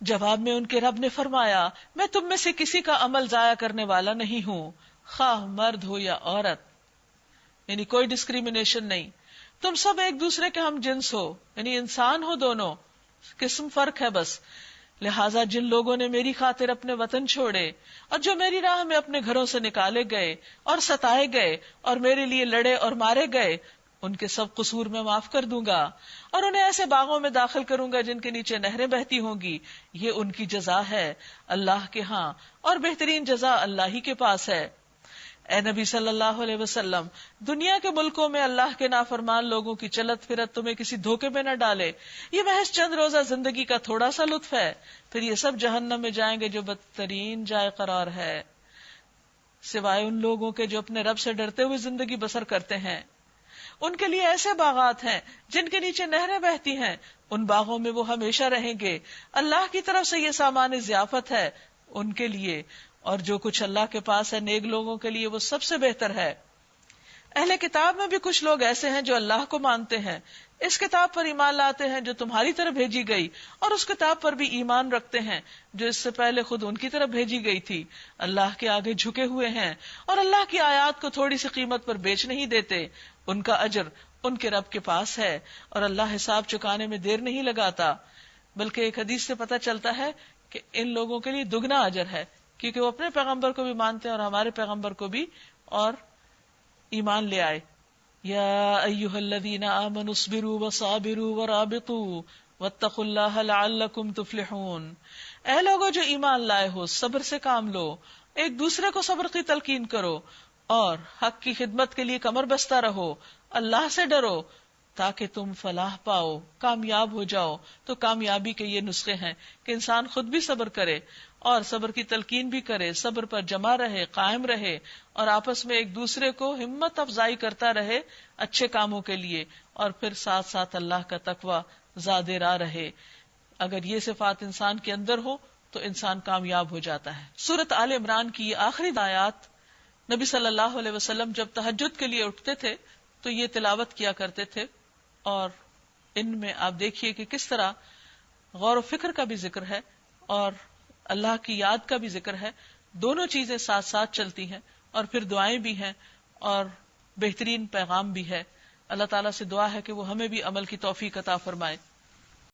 جواب میں ان کے رب نے فرمایا میں تم میں سے کسی کا عمل ضائع کرنے والا نہیں ہوں، خواہ مرد ہو یا عورت، یعنی کوئی ڈسکریمنیشن نہیں. تم سب ایک دوسرے کے ہم جنس ہو، یعنی انسان ہو، دونوں قسم فرق ہے بس. لہٰذا جن لوگوں نے میری خاطر اپنے وطن چھوڑے اور جو میری راہ میں اپنے گھروں سے نکالے گئے اور ستائے گئے اور میرے لیے لڑے اور مارے گئے، ان کے سب قصور میں معاف کر دوں گا اور انہیں ایسے باغوں میں داخل کروں گا جن کے نیچے نہریں بہتی ہوں گی. یہ ان کی جزا ہے اللہ کے ہاں، اور بہترین جزا اللہ ہی کے پاس ہے. اے نبی صلی اللہ علیہ وسلم، دنیا کے ملکوں میں اللہ کے نافرمان لوگوں کی چلت پھرت تمہیں کسی دھوکے میں نہ ڈالے. یہ محض چند روزہ زندگی کا تھوڑا سا لطف ہے، پھر یہ سب جہنم میں جائیں گے جو بدترین جائے قرار ہے، سوائے ان لوگوں کے جو اپنے رب سے ڈرتے ہوئے زندگی بسر کرتے ہیں. ان کے لیے ایسے باغات ہیں جن کے نیچے نہریں بہتی ہیں، ان باغوں میں وہ ہمیشہ رہیں گے. اللہ کی طرف سے یہ سامان ضیافت ہے ان کے لیے، اور جو کچھ اللہ کے پاس ہے نیک لوگوں کے لیے وہ سب سے بہتر ہے. اہل کتاب میں بھی کچھ لوگ ایسے ہیں جو اللہ کو مانتے ہیں، اس کتاب پر ایمان لاتے ہیں جو تمہاری طرف بھیجی گئی، اور اس کتاب پر بھی ایمان رکھتے ہیں جو اس سے پہلے خود ان کی طرف بھیجی گئی تھی. اللہ کے آگے جھکے ہوئے ہیں اور اللہ کی آیات کو تھوڑی سی قیمت پر بیچ نہیں دیتے. ان کا اجر ان کے رب کے پاس ہے اور اللہ حساب چکانے میں دیر نہیں لگاتا. بلکہ ایک حدیث سے پتہ چلتا ہے کہ ان لوگوں کے لیے دگنا اجر ہے، کیونکہ وہ اپنے پیغمبر کو بھی مانتے ہیں اور ہمارے پیغمبر کو بھی، اور ایمان لے آئے. یا ایھا الذین آمنوا اصبروا وصابروا ورابطوا واتقوا اللہ لعلکم تفلحون. اے لوگو جو ایمان لائے ہو، صبر سے کام لو، ایک دوسرے کو صبر کی تلقین کرو اور حق کی خدمت کے لیے کمر بستہ رہو، اللہ سے ڈرو تاکہ تم فلاح پاؤ، کامیاب ہو جاؤ. تو کامیابی کے یہ نسخے ہیں کہ انسان خود بھی صبر کرے اور صبر کی تلقین بھی کرے، صبر پر جمع رہے، قائم رہے، اور آپس میں ایک دوسرے کو ہمت افزائی کرتا رہے اچھے کاموں کے لیے، اور پھر ساتھ ساتھ اللہ کا تقوی زاد راہ رہے. اگر یہ صفات انسان کے اندر ہو تو انسان کامیاب ہو جاتا ہے. سورۃ آل عمران کی یہ آخری آیات، نبی صلی اللہ علیہ وسلم جب تہجد کے لیے اٹھتے تھے تو یہ تلاوت کیا کرتے تھے، اور ان میں آپ دیکھیے کہ کس طرح غور و فکر کا بھی ذکر ہے اور اللہ کی یاد کا بھی ذکر ہے. دونوں چیزیں ساتھ ساتھ چلتی ہیں، اور پھر دعائیں بھی ہیں اور بہترین پیغام بھی ہے. اللہ تعالیٰ سے دعا ہے کہ وہ ہمیں بھی عمل کی توفیق عطا فرمائے.